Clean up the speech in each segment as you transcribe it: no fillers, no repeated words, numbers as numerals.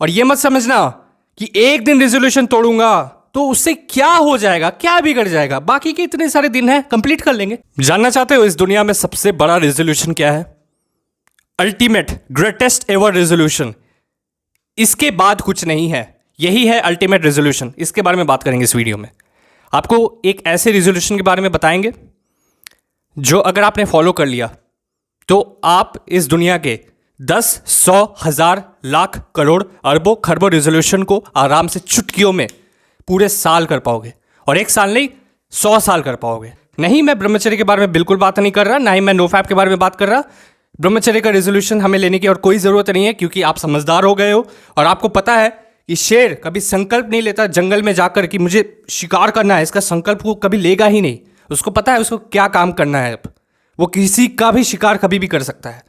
और ये मत समझना कि एक दिन रेजोल्यूशन तोड़ूंगा तो उससे क्या हो जाएगा, क्या बिगड़ जाएगा, बाकी के इतने सारे दिन हैं, कंप्लीट कर लेंगे। जानना चाहते हो इस दुनिया में सबसे बड़ा रेजोल्यूशन क्या है? Ultimate greatest ever resolution. इसके बाद कुछ नहीं है, यही है अल्टीमेट रेजोल्यूशन। इसके बारे में बात करेंगे इस वीडियो में। आपको एक ऐसे रेजोल्यूशन के बारे में बताएंगे जो अगर आपने फॉलो कर लिया तो आप इस दुनिया के 10, 100, 1000, लाख, करोड़, अरबों, खरबों रेजोल्यूशन को आराम से चुटकियों में पूरे साल कर पाओगे। और एक साल नहीं, 100 साल कर पाओगे। नहीं, मैं ब्रह्मचर्य के बारे में बिल्कुल बात नहीं कर रहा, ना ही मैं नो फैप के बारे में बात कर रहा। ब्रह्मचर्य का रेजोल्यूशन हमें लेने की और कोई ज़रूरत नहीं है, क्योंकि आप समझदार हो गए हो और आपको पता है कि शेर कभी संकल्प नहीं लेता जंगल में जाकर कि मुझे शिकार करना है। इसका संकल्प वो कभी लेगा ही नहीं। उसको पता है उसको क्या काम करना है। अब वो किसी का भी शिकार कभी भी कर सकता है।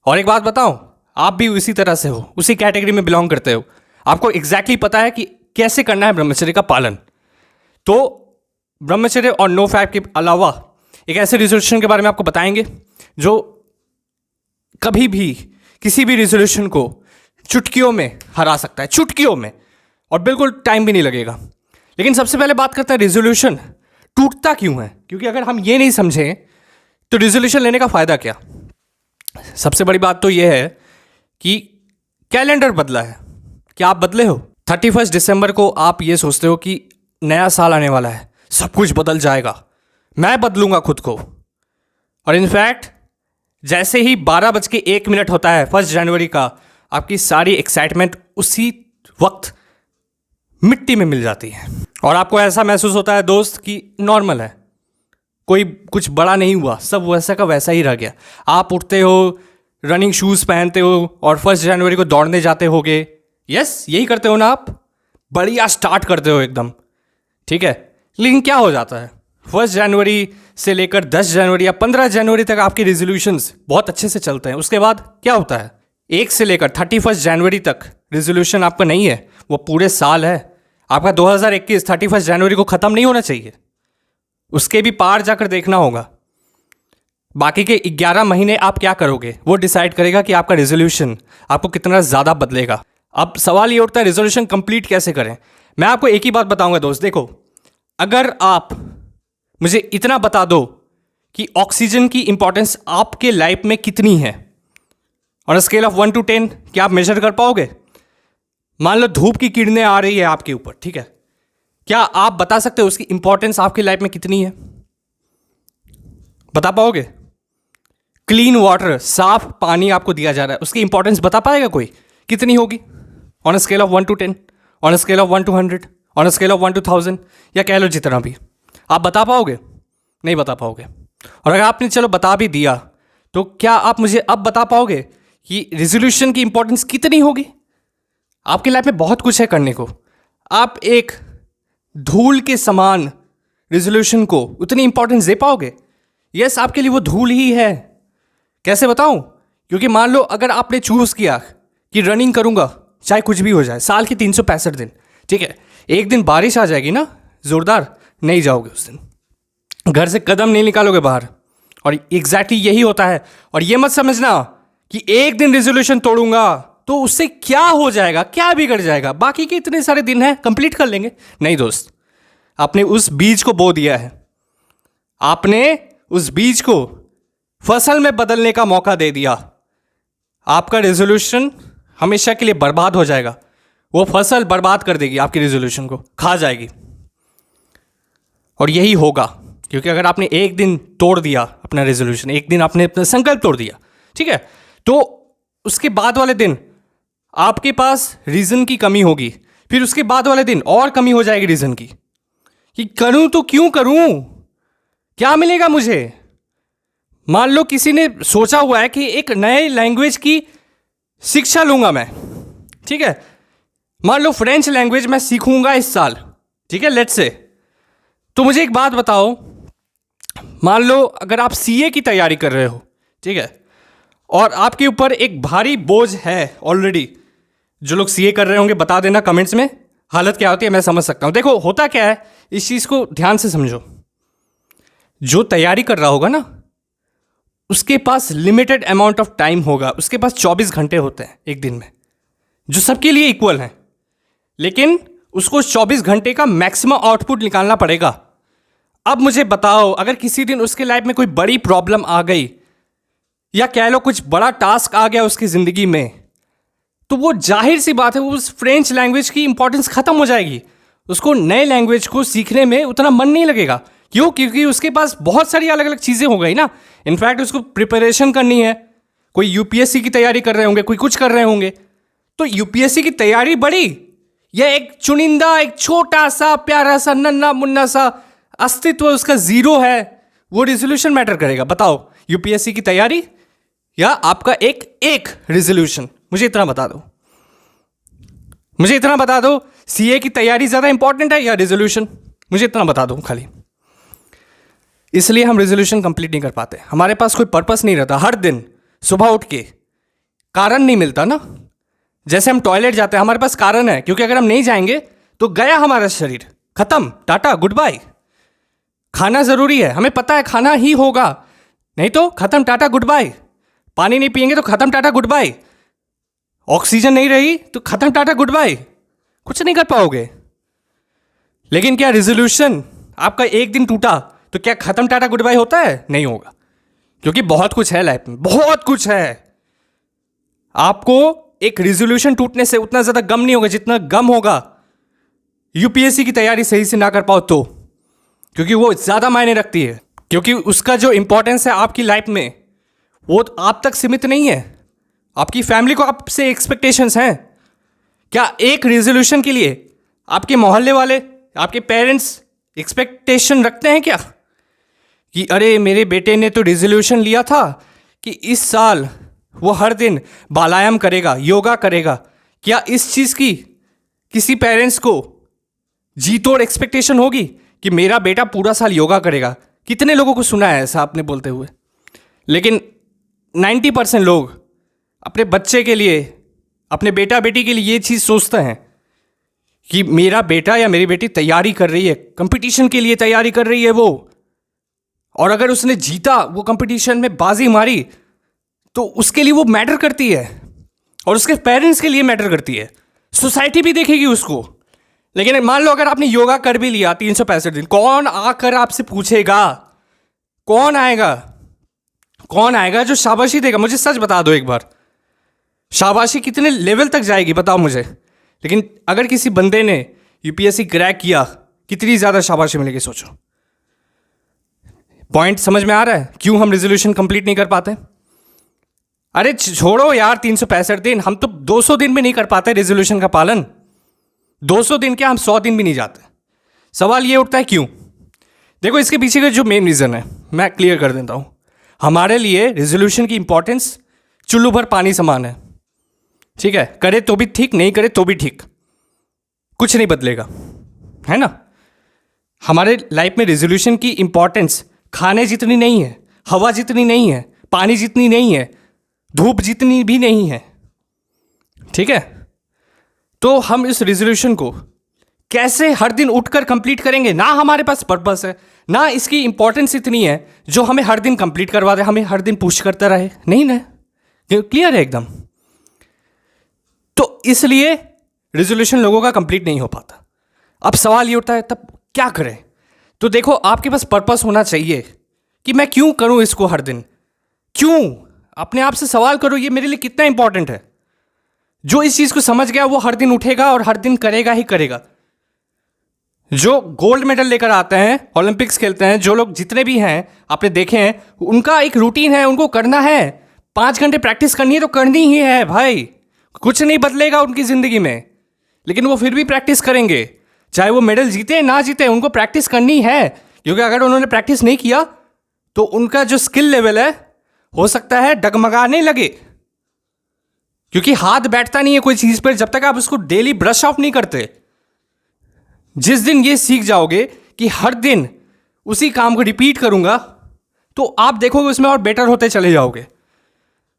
और एक बात बताऊं, आप भी उसी तरह से हो, उसी कैटेगरी में बिलोंग करते हो। आपको एग्जैक्टली पता है कि कैसे करना है ब्रह्मचर्य का पालन। तो ब्रह्मचर्य और नो फैप के अलावा एक ऐसे रेजोल्यूशन के बारे में आपको बताएंगे जो कभी भी किसी भी रेजोल्यूशन को चुटकियों में हरा सकता है, चुटकियों में, और बिल्कुल टाइम भी नहीं लगेगा। लेकिन सबसे पहले बात करते हैं रेजोल्यूशन टूटता क्यों है। क्योंकि अगर हम ये नहीं समझें तो रेजोल्यूशन लेने का फ़ायदा क्या। सबसे बड़ी बात तो यह है कि कैलेंडर बदला है। क्या आप बदले हो? 31 दिसंबर को आप ये सोचते हो कि नया साल आने वाला है, सब कुछ बदल जाएगा, मैं बदलूंगा खुद को। और इनफैक्ट जैसे ही 12:01 होता है 1 जनवरी का, आपकी सारी एक्साइटमेंट उसी वक्त मिट्टी में मिल जाती है। और आपको ऐसा महसूस होता है दोस्त कि नॉर्मल है, कोई कुछ बड़ा नहीं हुआ, सब वैसा का वैसा ही रह गया। आप उठते हो, रनिंग शूज़ पहनते हो और 1 जनवरी को दौड़ने जाते होगे। यस, यही करते हो ना आप, बढ़िया स्टार्ट करते हो एकदम, ठीक है। लेकिन क्या हो जाता है, 1 जनवरी से लेकर 10 जनवरी या 15 जनवरी तक आपके रेजोल्यूशंस बहुत अच्छे से चलते हैं। उसके बाद क्या होता है, 1 से लेकर 31 जनवरी तक रेजोल्यूशन आपका नहीं है, वो पूरे साल है आपका। 2021 31 जनवरी को ख़त्म नहीं होना चाहिए, उसके भी पार जाकर देखना होगा। बाकी के 11 महीने आप क्या करोगे वो डिसाइड करेगा कि आपका रेजोल्यूशन आपको कितना ज़्यादा बदलेगा। अब सवाल ये उठता है रेजोल्यूशन कंप्लीट कैसे करें। मैं आपको एक ही बात बताऊंगा दोस्त, देखो, अगर आप मुझे इतना बता दो कि ऑक्सीजन की इंपॉर्टेंस आपके लाइफ में कितनी है, on a scale of 1 to 10, क्या आप मेजर कर पाओगे? मान लो धूप की किरणें आ रही है आपके ऊपर, ठीक है, क्या आप बता सकते हो उसकी इंपॉर्टेंस आपकी लाइफ में कितनी है? बता पाओगे? क्लीन वाटर, साफ पानी आपको दिया जा रहा है, उसकी इंपॉर्टेंस बता पाएगा कोई कितनी होगी? On a scale of 1 to 10, on a scale of 1 to 100, on a scale of 1 to 1000, या कह लो जितना भी, आप बता पाओगे? नहीं बता पाओगे। और अगर आपने चलो बता भी दिया तो क्या आप मुझे अब बता पाओगे कि रेजोल्यूशन की इंपॉर्टेंस कितनी होगी? आपकी लाइफ में बहुत कुछ है करने को, आप एक धूल के समान रेजोल्यूशन को उतनी इंपॉर्टेंस दे पाओगे? यस, आपके लिए वो धूल ही है। कैसे बताऊं? क्योंकि मान लो अगर आपने चूज किया कि रनिंग करूंगा चाहे कुछ भी हो जाए, साल के 365 दिन, ठीक है, एक दिन बारिश आ जाएगी ना जोरदार, नहीं जाओगे उस दिन, घर से कदम नहीं निकालोगे बाहर। और एग्जैक्टली यही होता है। और ये मत समझना कि एक दिन रेजोल्यूशन तोड़ूंगा तो उससे क्या हो जाएगा, क्या बिगड़ जाएगा, बाकी के इतने सारे दिन हैं, कंप्लीट कर लेंगे। नहीं दोस्त, आपने उस बीज को बो दिया है, आपने उस बीज को फसल में बदलने का मौका दे दिया। आपका रेजोल्यूशन हमेशा के लिए बर्बाद हो जाएगा। वो फसल बर्बाद कर देगी, आपके रेजोल्यूशन को खा जाएगी। और यही होगा, क्योंकि अगर आपने एक दिन तोड़ दिया अपना रेजोल्यूशन, एक दिन आपने अपना संकल्प तोड़ दिया, ठीक है, तो उसके बाद वाले दिन आपके पास रीज़न की कमी होगी। फिर उसके बाद वाले दिन और कमी हो जाएगी रीज़न की, कि करूं तो क्यों करूं, क्या मिलेगा मुझे। मान लो किसी ने सोचा हुआ है कि एक नए लैंग्वेज की शिक्षा लूंगा मैं, ठीक है, मान लो फ्रेंच लैंग्वेज मैं सीखूंगा इस साल, ठीक है, लेट्स से। तो मुझे एक बात बताओ, मान लो अगर आप सीए की तैयारी कर रहे हो, ठीक है, और आपके ऊपर एक भारी बोझ है ऑलरेडी। जो लोग सीए कर रहे होंगे बता देना कमेंट्स में हालत क्या होती है, मैं समझ सकता हूँ। देखो होता क्या है, इस चीज़ को ध्यान से समझो। जो तैयारी कर रहा होगा ना, उसके पास लिमिटेड अमाउंट ऑफ टाइम होगा, उसके पास 24 घंटे होते हैं एक दिन में, जो सबके लिए इक्वल हैं, लेकिन उसको 24 घंटे का मैक्सिमम आउटपुट निकालना पड़ेगा। अब मुझे बताओ, अगर किसी दिन उसके लाइफ में कोई बड़ी प्रॉब्लम आ गई या कह लो कुछ बड़ा टास्क आ गया उसकी ज़िंदगी में, तो वो जाहिर सी बात है वो उस फ्रेंच लैंग्वेज की इंपॉर्टेंस ख़त्म हो जाएगी। उसको नए लैंग्वेज को सीखने में उतना मन नहीं लगेगा। क्यों? क्योंकि उसके पास बहुत सारी अलग अलग चीज़ें हो गई ना। इनफैक्ट उसको प्रिपरेशन करनी है, कोई यूपीएससी की तैयारी कर रहे होंगे, कोई कुछ कर रहे होंगे। तो यूपीएससी की तैयारी बड़ी या एक चुनिंदा, एक छोटा सा प्यारा सा नन्ना मुन्ना सा अस्तित्व उसका जीरो है, वो रिजोल्यूशन मैटर करेगा? बताओ, यूपीएससी की तैयारी या आपका एक रिजोल्यूशन? मुझे इतना बता दो, मुझे इतना बता दो, सीए की तैयारी ज़्यादा इंपॉर्टेंट है या रिजोल्यूशन? मुझे इतना बता दो खाली। इसलिए हम रिजोल्यूशन कंप्लीट नहीं कर पाते, हमारे पास कोई पर्पस नहीं रहता। हर दिन सुबह उठ के कारण नहीं मिलता ना। जैसे हम टॉयलेट जाते हैं, हमारे पास कारण है, क्योंकि अगर हम नहीं जाएंगे तो गया हमारा शरीर, खत्म, टाटा गुड बाय। खाना ज़रूरी है, हमें पता है खाना ही होगा, नहीं तो खत्म, टाटा गुड बाय। पानी नहीं पिएंगे तो खत्म, टाटा गुड बाय। ऑक्सीजन नहीं रही तो खत्म, टाटा गुड बाय। कुछ नहीं कर पाओगे। लेकिन क्या रिजोल्यूशन आपका एक दिन टूटा तो क्या खत्म, टाटा गुड बाय होता है? नहीं होगा, क्योंकि बहुत कुछ है लाइफ में, बहुत कुछ है। आपको एक रिजोल्यूशन टूटने से उतना ज़्यादा गम नहीं होगा जितना गम होगा यूपीएससी की तैयारी सही से ना कर पाओ तो, क्योंकि वो ज़्यादा मायने रखती है। क्योंकि उसका जो इंपॉर्टेंस है आपकी लाइफ में वो आप तक सीमित नहीं है, आपकी फैमिली को आपसे एक्सपेक्टेशंस हैं। क्या एक रिजोल्यूशन के लिए आपके मोहल्ले वाले, आपके पेरेंट्स एक्सपेक्टेशन रखते हैं क्या कि अरे मेरे बेटे ने तो रिजोल्यूशन लिया था कि इस साल वो हर दिन बालायाम करेगा, योगा करेगा? क्या इस चीज़ की किसी पेरेंट्स को जी तोड़ एक्सपेक्टेशन होगी कि मेरा बेटा पूरा साल योगा करेगा? कितने लोगों को सुना है ऐसा आपने बोलते हुए? लेकिन 90% लोग अपने बच्चे के लिए, अपने बेटा बेटी के लिए ये चीज़ सोचते हैं कि मेरा बेटा या मेरी बेटी तैयारी कर रही है, कंपटीशन के लिए तैयारी कर रही है वो, और अगर उसने जीता, वो कंपटीशन में बाजी मारी, तो उसके लिए वो मैटर करती है और उसके पेरेंट्स के लिए मैटर करती है, सोसाइटी भी देखेगी उसको। लेकिन मान लो अगर आपने योगा कर भी लिया 365 दिन, कौन आकर आपसे पूछेगा? कौन आएगा? कौन आएगा जो शाबाशी देगा? मुझे सच बता दो एक बार, शाबाशी कितने लेवल तक जाएगी बताओ मुझे। लेकिन अगर किसी बंदे ने यूपीएससी क्रैक किया, कितनी ज़्यादा शाबाशी मिलेगी सोचो। पॉइंट समझ में आ रहा है क्यों हम रेजोल्यूशन कंप्लीट नहीं कर पाते? अरे छोड़ो यार 365 दिन, हम तो 200 दिन भी नहीं कर पाते रेजोल्यूशन का पालन। 200 दिन क्या, हम 100 दिन भी नहीं जाते। सवाल ये उठता है क्यों? देखो, इसके पीछे का जो मेन रीज़न है मैं क्लियर कर देता हूँ। हमारे लिए रेजोल्यूशन की इंपॉर्टेंस चुल्लू भर पानी समान है, ठीक है? करे तो भी ठीक, नहीं करे तो भी ठीक, कुछ नहीं बदलेगा, है ना? हमारे लाइफ में रेजोल्यूशन की इंपॉर्टेंस खाने जितनी नहीं है, हवा जितनी नहीं है, पानी जितनी नहीं है, धूप जितनी भी नहीं है, ठीक है? तो हम इस रेजोल्यूशन को कैसे हर दिन उठकर कंप्लीट करेंगे? ना हमारे पास पर्पस है, ना इसकी इंपॉर्टेंस इतनी है जो हमें हर दिन कंप्लीट करवा दे, हमें हर दिन पुश करता रहे, नहीं ना? क्लियर है एकदम? तो इसलिए रेजोल्यूशन लोगों का कंप्लीट नहीं हो पाता। अब सवाल ये उठता है तब क्या करें? तो देखो, आपके पास पर्पस होना चाहिए कि मैं क्यों करूं इसको हर दिन, क्यों? अपने आप से सवाल करो, ये मेरे लिए कितना इंपॉर्टेंट है। जो इस चीज़ को समझ गया वो हर दिन उठेगा और हर दिन करेगा ही करेगा। जो गोल्ड मेडल लेकर आते हैं, ओलंपिक्स खेलते हैं, जो लोग जितने भी हैं आपने देखे हैं, उनका एक रूटीन है, उनको करना है। 5 घंटे प्रैक्टिस करनी है तो करनी ही है भाई, कुछ नहीं बदलेगा उनकी ज़िंदगी में, लेकिन वो फिर भी प्रैक्टिस करेंगे, चाहे वो मेडल जीते ना जीते, उनको प्रैक्टिस करनी है। क्योंकि अगर उन्होंने प्रैक्टिस नहीं किया तो उनका जो स्किल लेवल है हो सकता है डगमगाने लगे, क्योंकि हाथ बैठता नहीं है कोई चीज़ पर जब तक आप उसको डेली ब्रश ऑफ नहीं करते। जिस दिन ये सीख जाओगे कि हर दिन उसी काम को रिपीट करूंगा, तो आप देखोगे उसमें और बेटर होते चले जाओगे।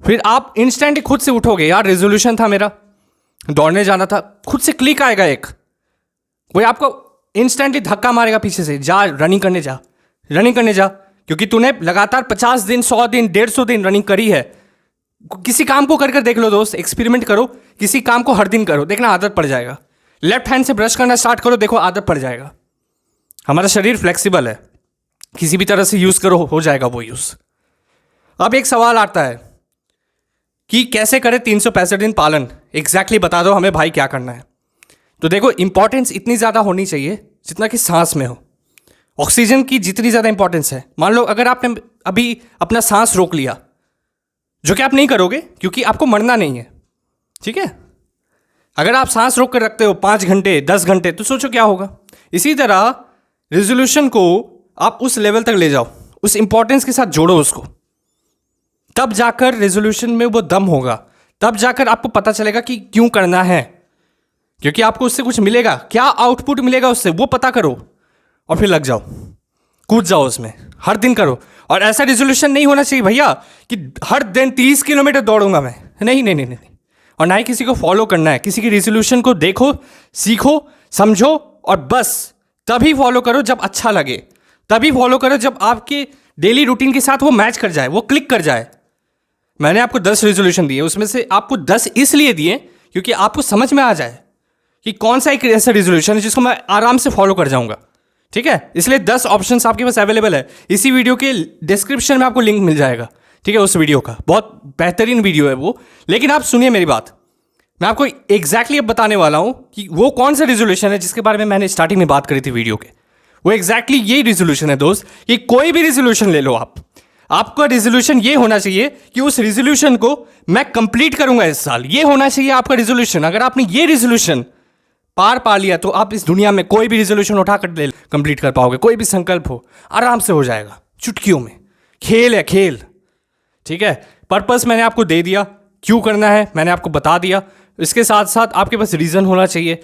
फिर आप इंस्टेंट खुद से उठोगे, यार रेजोल्यूशन था मेरा, दौड़ने जाना था, खुद से क्लिक आएगा एक, कोई आपको इंस्टेंटली धक्का मारेगा पीछे से, जा रनिंग करने जा, रनिंग करने जा, क्योंकि तूने लगातार 50 दिन, 100 दिन, 150 दिन रनिंग करी है। किसी काम को कर कर देख लो दोस्त, एक्सपेरिमेंट करो किसी काम को हर दिन करो, देखना आदत पड़ जाएगा। लेफ्ट हैंड से ब्रश करना स्टार्ट करो, देखो आदत पड़ जाएगा। हमारा शरीर फ्लेक्सिबल है, किसी भी तरह से यूज़ करो, हो जाएगा वो यूज़। अब एक सवाल आता है कि कैसे करें 365 दिन पालन। एग्जैक्टली बता दो हमें भाई क्या करना है। तो देखो, इंपॉर्टेंस इतनी ज़्यादा होनी चाहिए जितना कि सांस में हो। ऑक्सीजन की जितनी ज़्यादा इंपॉर्टेंस है, मान लो अगर आपने अभी अपना सांस रोक लिया, जो कि आप नहीं करोगे क्योंकि आपको मरना नहीं है, ठीक है। अगर आप सांस रोक कर रखते हो 5 घंटे 10 घंटे, तो सोचो क्या होगा। इसी तरह रेजोल्यूशन को आप उस लेवल तक ले जाओ, उस इंपॉर्टेंस के साथ जोड़ो उसको, तब जाकर रेजोल्यूशन में वो दम होगा। तब जाकर आपको पता चलेगा कि क्यों करना है, क्योंकि आपको उससे कुछ मिलेगा, क्या आउटपुट मिलेगा उससे, वो पता करो और फिर लग जाओ, कूद जाओ उसमें, हर दिन करो। और ऐसा रेजोल्यूशन नहीं होना चाहिए भैया कि हर दिन 30 किलोमीटर दौड़ूंगा मैं, नहीं नहीं नहीं नहीं। और ना ही किसी को फॉलो करना है। किसी की रेजोल्यूशन को देखो, सीखो, समझो और बस तभी फॉलो करो जब अच्छा लगे, तभी फॉलो करो जब आपके डेली रूटीन के साथ वो मैच कर जाए, वो क्लिक कर जाए। मैंने आपको 10 रेजोल्यूशन दिए, उसमें से आपको 10 इसलिए दिए क्योंकि आपको समझ में आ जाए कि कौन सा एक ऐसा रेजोल्यूशन है जिसको मैं आराम से फॉलो कर जाऊंगा, ठीक है। इसलिए 10 ऑप्शंस आपके पास अवेलेबल है। इसी वीडियो के डिस्क्रिप्शन में आपको लिंक मिल जाएगा, ठीक है, उस वीडियो का। बहुत बेहतरीन वीडियो है वो। लेकिन आप सुनिए मेरी बात, मैं आपको एग्जैक्टली अब बताने वाला हूं कि वो कौन सा रेजोल्यूशन है जिसके बारे में मैंने स्टार्टिंग में बात करी थी वीडियो के। वो एग्जैक्टली यही रेजोल्यूशन है दोस्त, कि कोई भी रेजोल्यूशन ले लो आप, आपका रेजोल्यूशन ये होना चाहिए कि उस रेजोल्यूशन को मैं कंप्लीट करूंगा इस साल। ये होना चाहिए आपका रेजोल्यूशन। अगर आपने ये रेजोल्यूशन पार पा लिया तो आप इस दुनिया में कोई भी रेजोल्यूशन उठाकर कंप्लीट कर पाओगे। कोई भी संकल्प हो, आराम से हो जाएगा, चुटकियों में। खेल है, खेल, ठीक है। पर्पस मैंने आपको दे दिया, क्यों करना है मैंने आपको बता दिया। इसके साथ साथ आपके पास रीज़न होना चाहिए।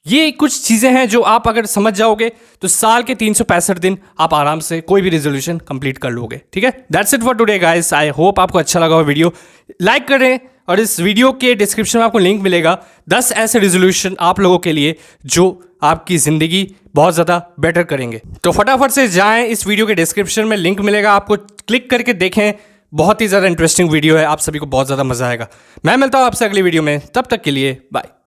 ये कुछ चीज़ें हैं जो आप अगर समझ जाओगे तो साल के 365 दिन आप आराम से कोई भी रेजोल्यूशन कंप्लीट कर लोगे, ठीक है। That's it for today guys. I hope आपको अच्छा लगा हो वीडियो। लाइक करें और इस वीडियो के डिस्क्रिप्शन में आपको लिंक मिलेगा 10 ऐसे रेजोल्यूशन आप लोगों के लिए जो आपकी ज़िंदगी बहुत ज़्यादा बेटर करेंगे। तो फटाफट से जाएं, इस वीडियो के डिस्क्रिप्शन में लिंक मिलेगा, आपको क्लिक करके देखें। बहुत ही ज़्यादा इंटरेस्टिंग वीडियो है, आप सभी को बहुत ज़्यादा मज़ा आएगा। मैं मिलता हूँ आपसे अगली वीडियो में, तब तक के लिए बाय।